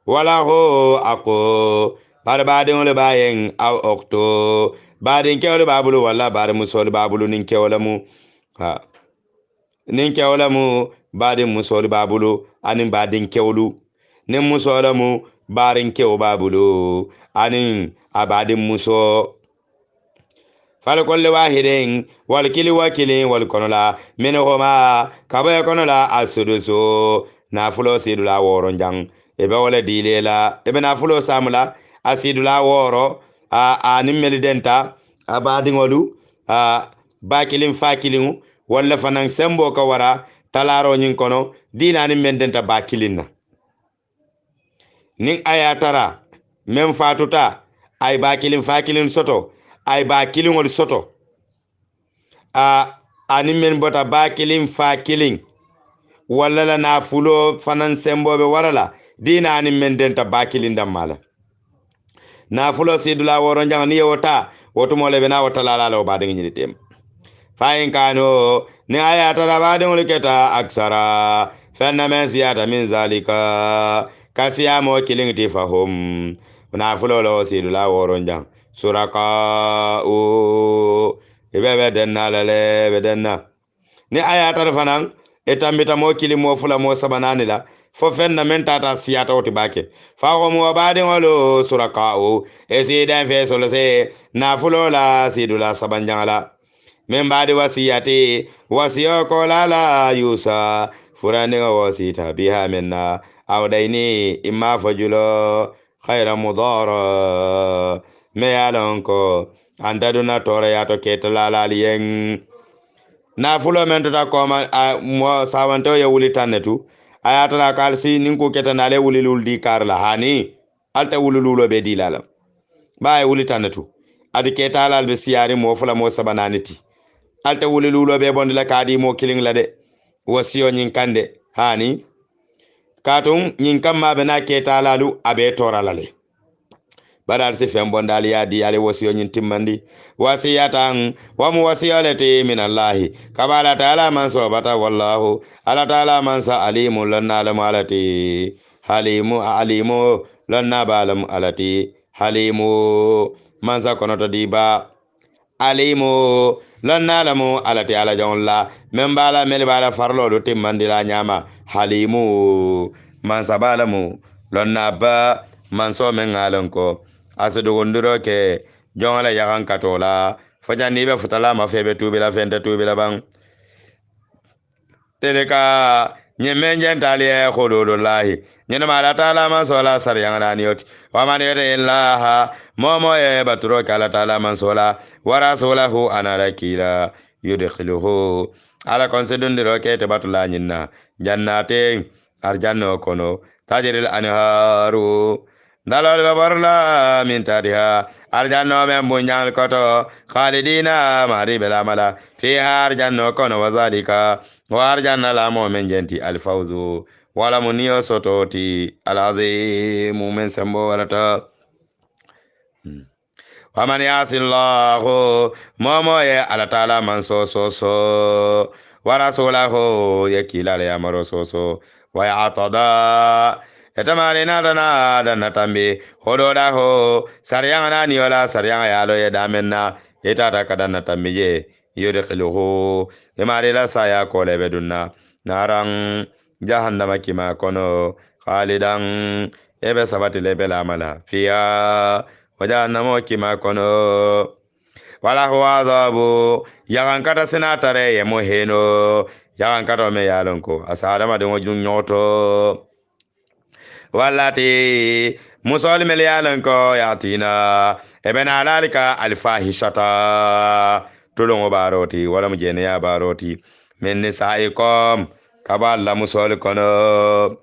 wala ho ako barbadin le bayen aw okto badin kewle babulu walla bar musol babulu nin kewle mu nin kewle mu badin musol babulu anin badin kewlu nin musol mu barin kew babulu anin abadin muso fal kulli wahidin wal kili wakilin wal konola minhuma kabaya konola asudusu na fulo sidula woron jang ebe wala dilela ebe na fulo samula asidula woro anin melidenta abadingolu bakilin fakilin wala fanan sembo ka wara talaro nyin kono dina ni mendenta bakilin nin ayatara men fatuta ay bakilin fakilin soto ay bakilin wol soto anin men bota bakilin fakilin wala la na fulo fanan sembo be warala dina ni mendenta bakilin damala na fulo sidula woro jang ni yota woto mole bena wota lalalo ba de nyitem fayin kano ni ayata da ba de keta aksara fenna men siyata min zalika kasiyamo kilingti fahum na fulolo sidula woron jang suraka o ibebe denna lale bedenna ni ayata fanan etambita mo kilimo fula mo sabanani la fo fenna men tata siyata oti bake fa mo baade ngolo suraka o esiden fe solo se na fulola sidula sabanjangala men baade wasiyati wasiyo ko lala yusa furani wasita biha minna awdaini imma fajulo khayra mudara me yalonko antaduna tore yato ketalala liyeng na fulo men tota koma mo sawanto ya wuli tanetu ayata kalsi ninku ketanale wuli luldi karla hani alta wulululo be dilala bay wuli tanetu adi ketalal be siyari mo fula mo sabananiti alta wulululo be bondila kadi mo kiling lade wasiyo nyin kande hani katun nyin kamma be na ketalalu abe toralale badal si fen bondali ya di ale wasiyo nyin timmandi wasiyatan wa mu wasiyalati min allahi kabala taala man sobata wallahu ala taala man sa alimu lanna lam alati alimu lanna balam alati halimu man sa konoto diba alimu lanna lamu alati ala jonla membala mel bala farlo do timmandi la nyama halimu man sa balamu lanna ba man so men ngalanko asudu gonduro ke jongala yakan katola fajani be futala ma febe tubila fente tubila bang teleka nyemenje ntali e khododo lahi nyena mala taala man sola sar yangana niot wa man yata illaha momo e baturo kala taala man sola wa rasulahu ana rakira yudkhiluhu ala konsedun diro ke te batula nyinna jannate arjanno kono tajril anharu dalal babarla min tariha arjanno men bunjal koto khalidina mari belamala fiha arjanno kono wazalika wa arjanna la mo men jenti alfawzu wala muniyo sototi alazim men sambo walata waman yasillahu momo ye ala taala man so wa rasulahu yakila ya maro so wa atada etamari na dana tambi hododa ho saryanga na niola saryanga yalo ye damenna etata kadana tambi ye yudkhiluhu emari la saya kole bedunna narang jahannama kima kono khalidan ebe sabati lebe la mala fiya wajahannama kima kono wala huwa adhabu yagan kata senatare ye moheno yagan kata me yalonko asarama de ngojun nyoto walati musol mel yalonko yatina ebena alalika alfahishata tulungo baroti wala mujene ya baroti min nisaikum kaballa musol kono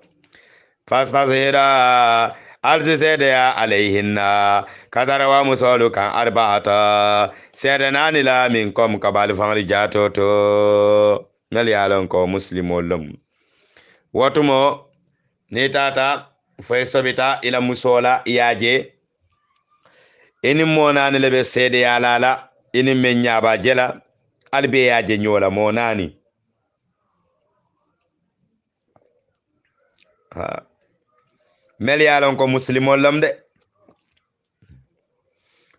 fastasira alzisede ya alayhinna kadarawa musolu kan arba'ata sedanani la minkum kabal famri jatoto mel yalonko muslimolum watumo ni tata fay sobita ila musola yaje eni monani lebe sede ya lala eni menya ba jela albe yaje nyola monani ha mel yalon ko muslimol lamde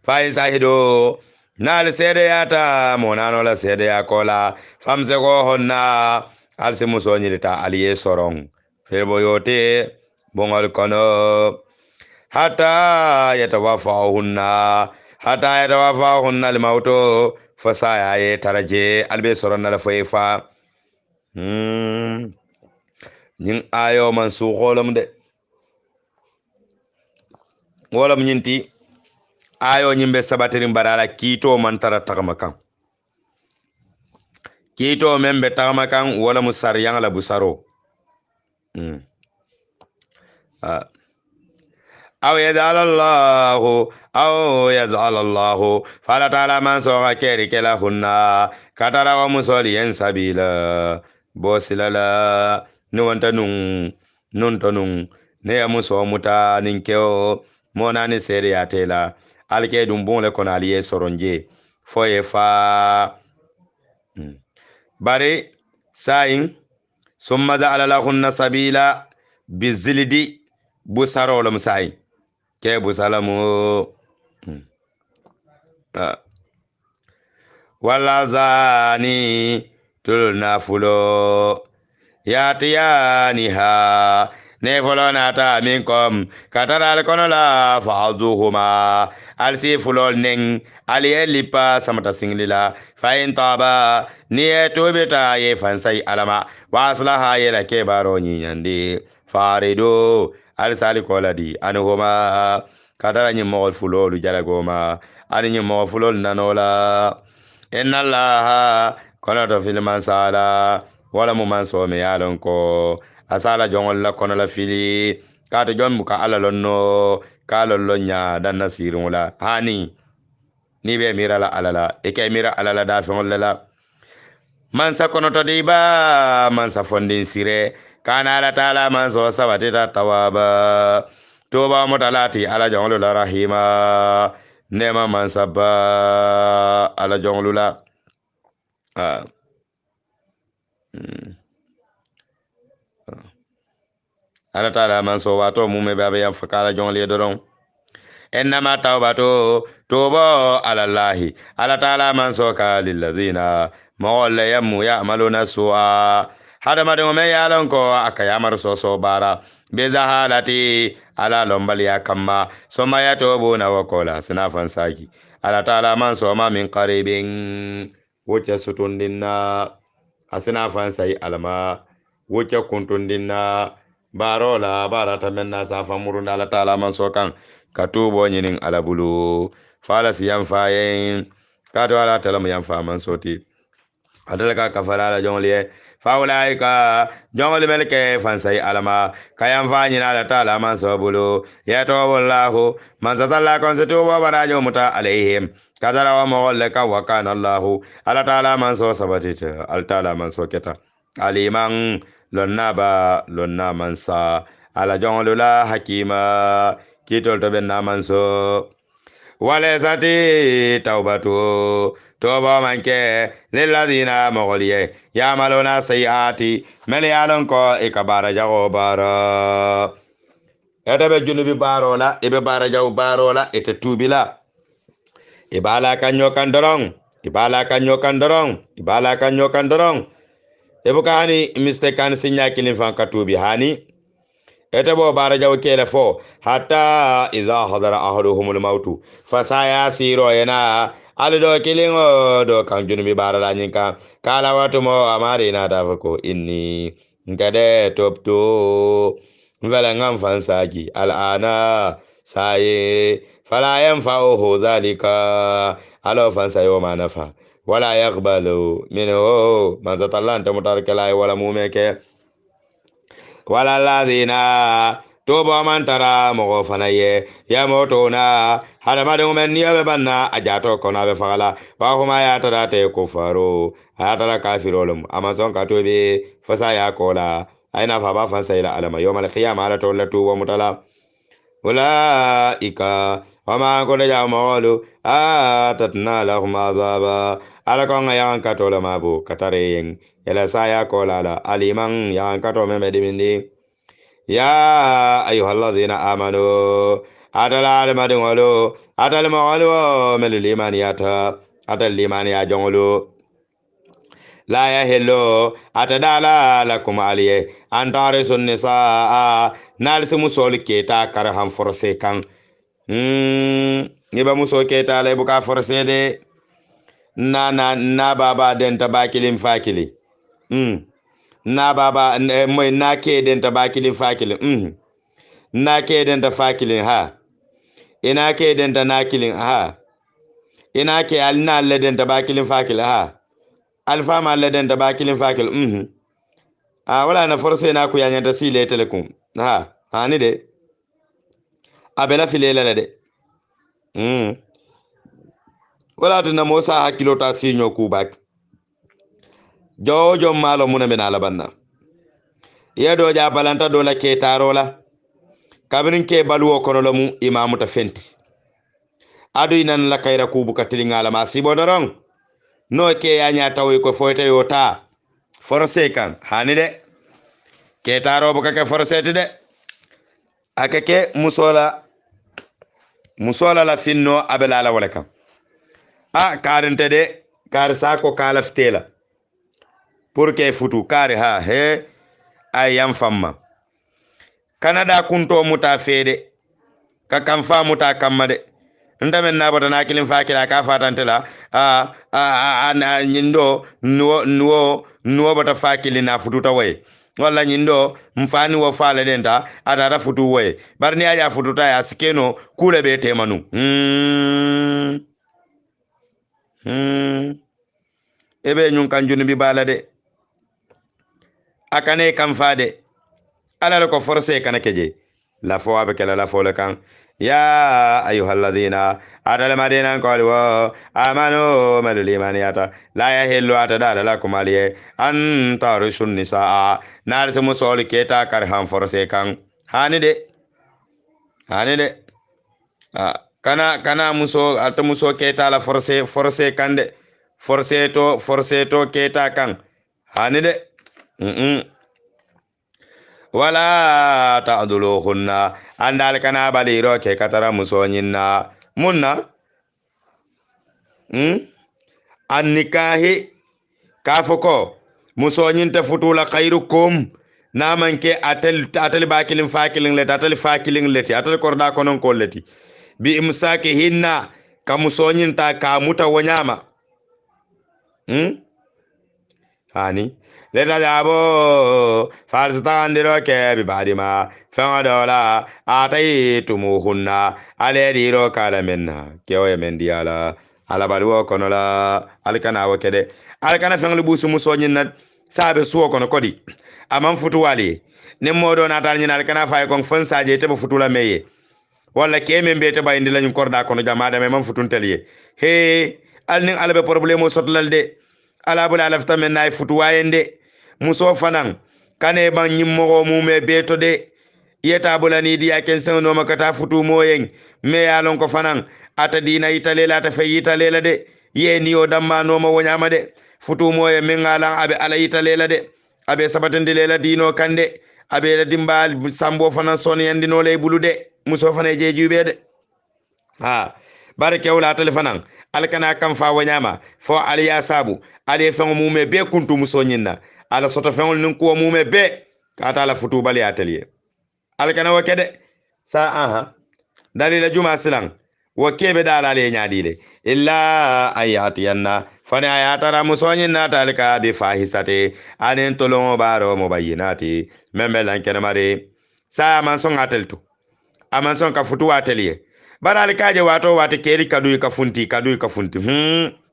fay sahido nal sede yata monano la sede ya kola famse ko honna alse musonyita aliye sorong febo yote bongol kono hata yatawafahunna al-mautu fasaya ye taraje albe soronna la foifa nin ayo man su golom de wolom nyinti ayo nyimbe sabatirin barala kito man tara tagamakan kito membe tagamakan wala musar yang la busaro aw yaj'al Allahu fala ta'ala man soga keri kela hunna katara wa musoli yen sabila bosilala nuwanta nun ne ya muso muta ninkeo mona ni sere ya tela alke dum bon le kona aliye soronje foye fa bare sain summa ja'ala lahunna sabila bizildi busarolum sai ke busalamu wala zani tulna fulo yatiyaniha ne fulo nata minkum katara alkono la fa'azuhuma alsi fulo ning aliye lipa samata singlila fa in taba ni tobeta ye fansai alama wa aslaha ye la ke baro nyandi farido alsali koladi anhuma katara nyi mogol fulo lu jalagoma ani nyi mogol fulo nanola inna allaha kono to fil mansala wala mu man so me yalon ko asala jongol la kono la fili kato jom ka ala lonno kala lonya dan nasirun la hani ni be mira la alala e kay mira alala da fon la man sa kono to diba man sa fondin sire kana ala taala man so sabati ta tawaba toba mutalati ala jongol la rahima nema man sabba ala jongol la ala taala man so wato mume baba yam fakala jongle doron enama tawbato tobo ala lahi ala taala man so ka lil ladina mawalla yamu ya'maluna su'a hada madon me yalon ko akayamar so bara be zahalati ala lombali akamma soma ya tobo na wakola sinafan saki ala taala man so ma min qaribin wuce sutundinna asina fansai alama wuce kuntundinna barola barata menna safa murunda ala taala man so kan katubo nyinin alabulu fala siyam fayen kato ala talam yam fa man soti adala ka kafara la jongle faulaika jongle melke fansai alama kayam fa nyina ala taala man so bulu ya to wallahu man zatalla kon tubo barajo muta alaihim kadara wa mawallaka wa kana Allahu ala taala man so sabatita al taala man so keta aliman lonna man sa ala jongolula hakima kitol to ben man so wala sati tawbatu toba manke lilladina mogolie yamaluna sayati mel yalon ko ikabara jago bara etabe junubi barola ibe bara jago barola ete tubila ibala kanyo kandorong ebuka hani mistake kan sinya kilin fan katubi hani etabo bara jaw kele fo hatta idha hadara ahaduhumul mautu fasaya siro yana alido kilin do kan junubi bara la nyinka kala watu mo amari na dafako inni ngade topto vela ngam fan sagi alana saye fala yanfa'uhu dhalika alo fan sayo manafa wala yaqbalu minhu man zatallan tamutarkala wala mumeke wala ladina toba man tara mogo fanaye ya motona hada madum men niyabe banna ajato kona be fagala wa huma ya tada te kufaru atara kafirolum amazon katobe fasa ya kola aina fa ba fansa ila alama yawmal qiyamah ala tawlatu wa mutala ulaika wama kola ya mawlu atatna lahum azaba ala ko nga katola mabu katare yala saya kola la aliman yang kato memedi mindi ya ayyuhallazina amanu adala almadungolo adal mawlu melilimaniyata adal limaniya jongolo la ya hello atadala lakum aliye antare sunnisa nalsi musol keta karham forse kan niba muso keta le buka forse de na baba den tabakilin fakili na baba moy na ke den tabakilin fakili na ke den ta fakilin ha ina ke den ta nakilin ha ina ke alna le den tabakilin fakili ha alfa ma le den tabakilin fakili wala na forse na ku yanya sile telekum ha ani de abela filela le de wala tuna mosa hakilo ta sinyo kubak jojo malo muna mena labanna yedo ja balanta do la ke tarola kabrin ke baluwo kono lamu imamu ta fenti adu inan la kayra kubu katilinga la masibo dorong no ke yanya tawi ko foyta yota forse kan hani de ketaro buka ke forseti de akake musola la finno abela la wala kam karinte de kar sako kala ftela pour que futu kare ha he ayam famma Canada kunto muta fede ka kam fa muta kamade ndamen na bota na kilin fakira ka fatantela a nyindo nuwo bota fakili na fututa way walla nyindo mfani wo fala denta atata futu way barni aja fututa ya sikeno kule be temanu ebe nyun kanjuni bi balade akane kam fade ala ko forcer kana keje la fo abe kala la fo le kan ya ayyuhalladhina adala madina qalwa amanu madlimaniyata la yahillu atada lakum aliye an tarisun nisaa nar sumu sol keta kar ham forcer kan hanide kana muso alta muso keta la forcer kande forcer to keta kan hanide wala ta'duluhunna andal kana baliro ke katara muso nyinna munna annikahi kafoko muso nyinta futula khairukum namanke atel bakilin fakilin leti atel fakilin leti atel korda konon ko leti bi imsaki hinna ka muso nyinta ka muta wonyama hani leta jabo farsita andiro ke bi badima fanga dola atai tumuhunna ale diro kala menna kewe mendiala ala balwo konola alkana wakede alkana fanga busu muso nyinna sabe suwo kono kodi amam futuwali ne modo na tar nyina alkana fay kon fon saje te futula meye wala keme mbete bayndi lañu korda kono jamaade me mam futunteliye he alnin albe problème sotlalde ala bula lafta men nay futuwayende muso fanan kane ban nyimmo mume beto de yeta bulani diya ken seno makata futu moyen me yalon ko fanan ata dina italela ta fe italela de yeni o damma no ma wonyama de futu moye min ngala abe ala italela de abe sabatande lela dino kande abe la dimbal sambo fanan son yandino lay bulude muso fanan je jube de barke wala telefonan alkana kam fa wonyama fo aliya sabu ale fengo mume be kuntu muso nyinna ala soto fengol nin ko mume be kata la futu bali atelier alkana wakede sa dalila juma silang wakebe dala le nyaadile illa ayatiyanna fani ayatara muso nyinna talika bi fahisate anen tolon baro mubayyinati membe lankene mare sa manson ateltu amanson ka futu atelier barali kaje wato wate keri kadu ka funti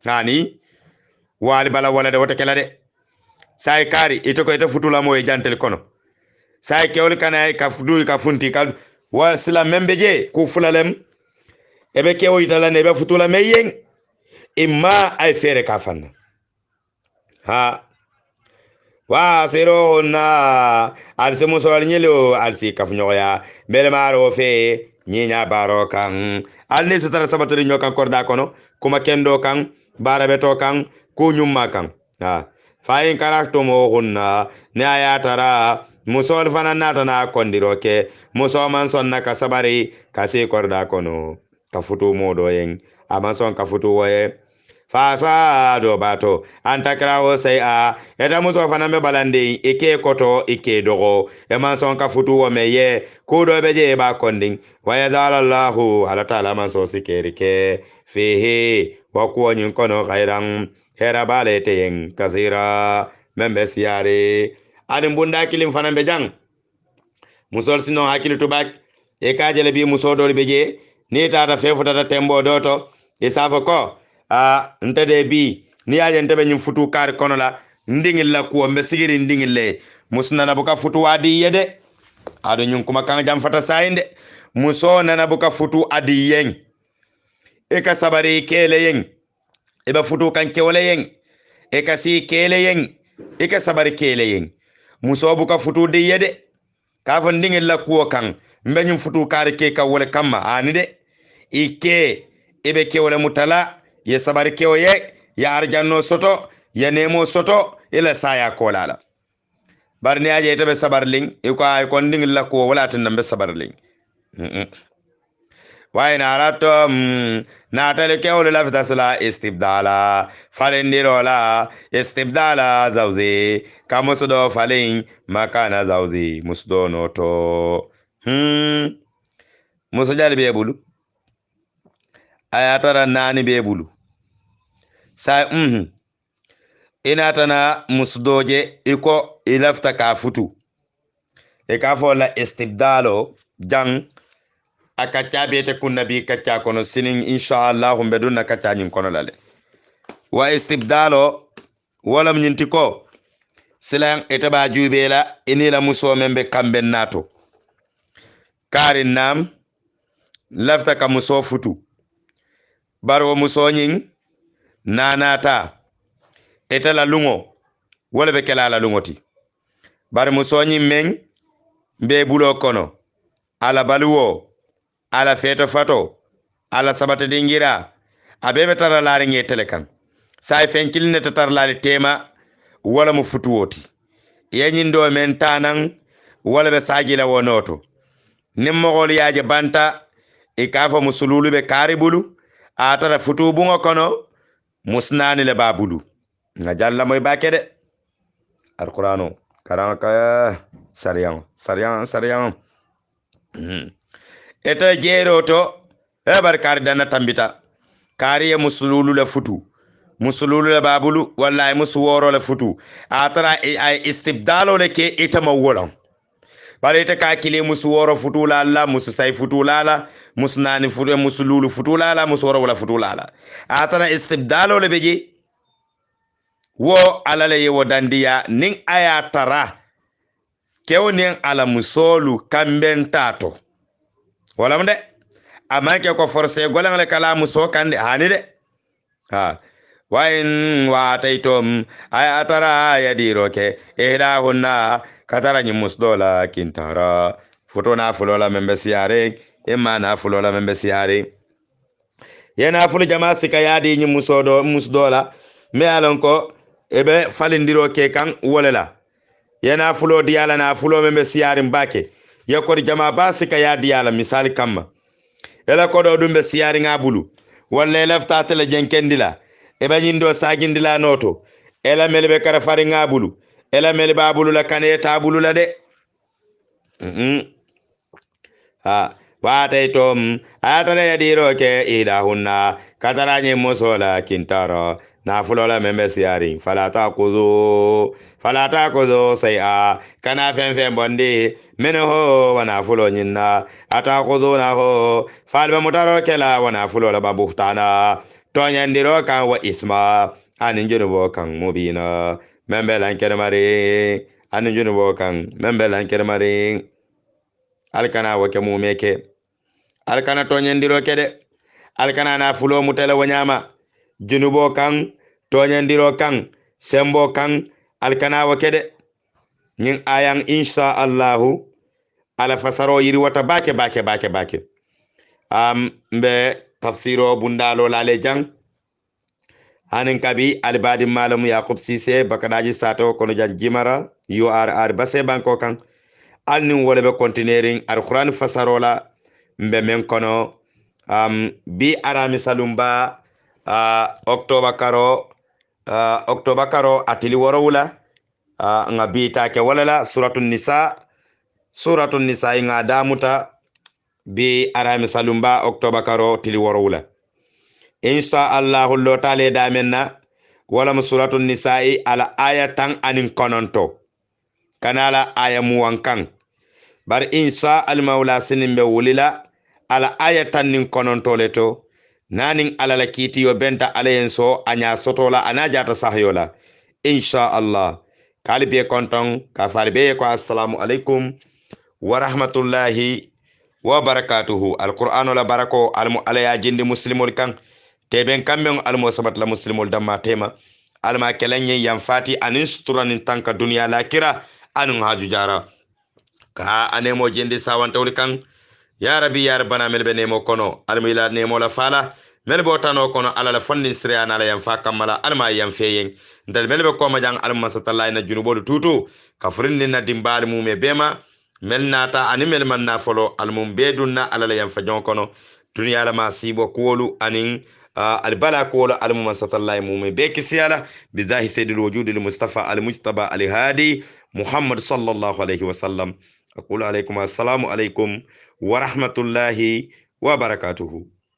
hani wali bala wala de wata kala de sai kari ito ko ita futula moy jantel kono sai kewli kana ka fudu ka funti ka wal sila membe je ku fulalem ebe kewo itala ne be futula meyen imma ay fere ka fanna wa sero na alse musol nyelo alsi ka funyoya bele maro fe nyinya baro kan alne sitara sabatari nyokan korda kono kuma kendo kan barabe to kan ko nyumma kan fayin karakto mo hunna ne ayatara musol fanana na kondiroke muso man sonna ka sabari kasi korda kono ka futu modo yen amason ka futu woye fasa do bato antakrawo sai eda muso faname balande ike koto ike dogo e manson ka futu wo meye kudo beje ba konding wa yadalallahu ala taala manso sikerike fihi wa kuonyin kono khairan hera bale teyen kasira membe siare adin bunda kilim fanambe jang musol sino hakili tubak e kajele bi muso do beje ni tata fefu tata tembo doto e safo ko ntede bi ni aje ntebe nyum futu kar kono la ndingil la ko mbe sigiri ndingil le musna na buka futu adi yede ado nyum kuma kan jam fata sainde muso nana buka futu adi yen e ka sabari kele yen e ba futu kan kewle yen e ka si kele yen e ka sabari kele yen muso buka futu di yede ka fa ndingil la ko kan mbe nyum futu kar ke ka wole kamma ani de ike ebe kewle mutala ye sabari kewoye ya arjanno soto ya nemo soto ila saya kolala barni aje to be sabarling iko ay kon ding la ko wala tan be sabarling وين أردتم ناتل كول لفظ لا استبدالا فالنديرو لا استبدالا زوزي كمسدو فالين مكان زوزي مسدو نوتو مسجال بيبولو ayatara nani bebulu sa inatana musdoje iko ilafta ka futu e ka fola istibdalo jang akacha bete kunna bi kacha kono sinin inshallah humbe dunna kacha nyin kono lale wa istibdalo wala mnyinti ko silan etaba jubela inila muso membe kambe nato karin nam lafta ka muso futu baro muso nyin nanata etala lungo wala be kala la lungoti bar muso nyin men be bulo kono ala baluwo ala feto fato ala sabata dingira abebe tara laari ngetele kan say fenkil ne tatar laari tema wala mu futuwoti yanyin do men tanan wala be sagila wonoto nimmogol yaaje banta e kafa musululu be karibulu atara futu bungo kono musnani le babulu nga jalla moy bakede alqur'ano karanka sariyan eta jero to ebar kar dana tambita kariye musululu le futu musululu le babulu wallahi musuworo le futu atara ay istibdalo le ke itama wolon bare ita ka kile musuworo futu la Allah musu sai futu la musnani futu musululu futu la musuworo wala futu la atara istibdalo le beji wo alale yewo dandiya nin ayatara kewnin ala musolu kamben tato wala mde amanke ko forcé golangle kala muso kande hani de ha wa in wa taytum ayatara yadiroke hunna katara ni musdola kintara fotona fulola membe siare imana fulola membe siare yena fulu jama sika yadi ni musdola me alonko ebe falindiro ke kan wolela yena fulo diala na fulo membe siare mbake yakori jama basika yadi yala misali kamma ela kodo dumbe siare ngabulu walla lafta tele jenkendila ebe nyindo sagindila noto ela melbe kara fari ngabulu ela mel babulu la kane tabulu la de ha wataytum atara yadiro ke hunna kataranye musola kintara na fulola membe siari falata kuzo sai a kana fen bonde menho wana fulo nyinna ata kuzo na ho falbe mutaro kela wana fulola babuftana tonyandiro kan wa isma aninjuro kan mubina membe lankere mari aninjuro kan membe lankere mari alkana wake mumeke alkana tonyandiro kede alkana na fulo mutela wanyama junubo kan tonyandiro kan sembo kan alkana wakede nyin ayang insha Allahu ala fasaro yiri wata bake mbe tafsiro bundalo lale jang hanin kabi albadi malam yaqub sise bakadaji sato kono jan jimara URR base banko kan alnin wala be continuing alquran fasarola mbe men kono bi arami salumba october karo atili worowula nga bi take wala suratul nisa nga damuta bi arami salumba october karo tili worowula insha Allah lo tale damenna wala suratul nisa ala ayatan anin kononto kanala aya muwankan bar insha al maula sinimbe wulila ala ayatan nin kononto leto nanin alala kiti yo benta alayenso anya sotola anajata sahyola insha Allah kalibe konton ka falbe ko assalamu alaikum wa rahmatullahi wa barakatuhu alqur'anu la barako almu alaya jindi muslimul kan teben kamben almo sabat la muslimul damma tema alma kelenye yam fati anin suturanin tanka dunya lakira anun haju jara ka anemo jindi sawantawli kan ya rabbi ya rabbana melbe nemo kono almila nemo la fala mel bo tano kono ala la fonni sire ana la yam fa kamala alma yam feyen ndal mel be ko ma jang al masatalla na junubol tutu kafrin na dimbal mume bema mel nata ani mel man na folo al mum bedunna ala la yam fa jon kono dunya la masibo kuwolu anin albala kuwolu al masatalla mume be kisiyala bizahi sayyidul wujud al mustafa al mujtaba al hadi muhammad sallallahu alaihi wasallam aqulu alaikum assalamu alaikum wa rahmatullahi wa barakatuhu.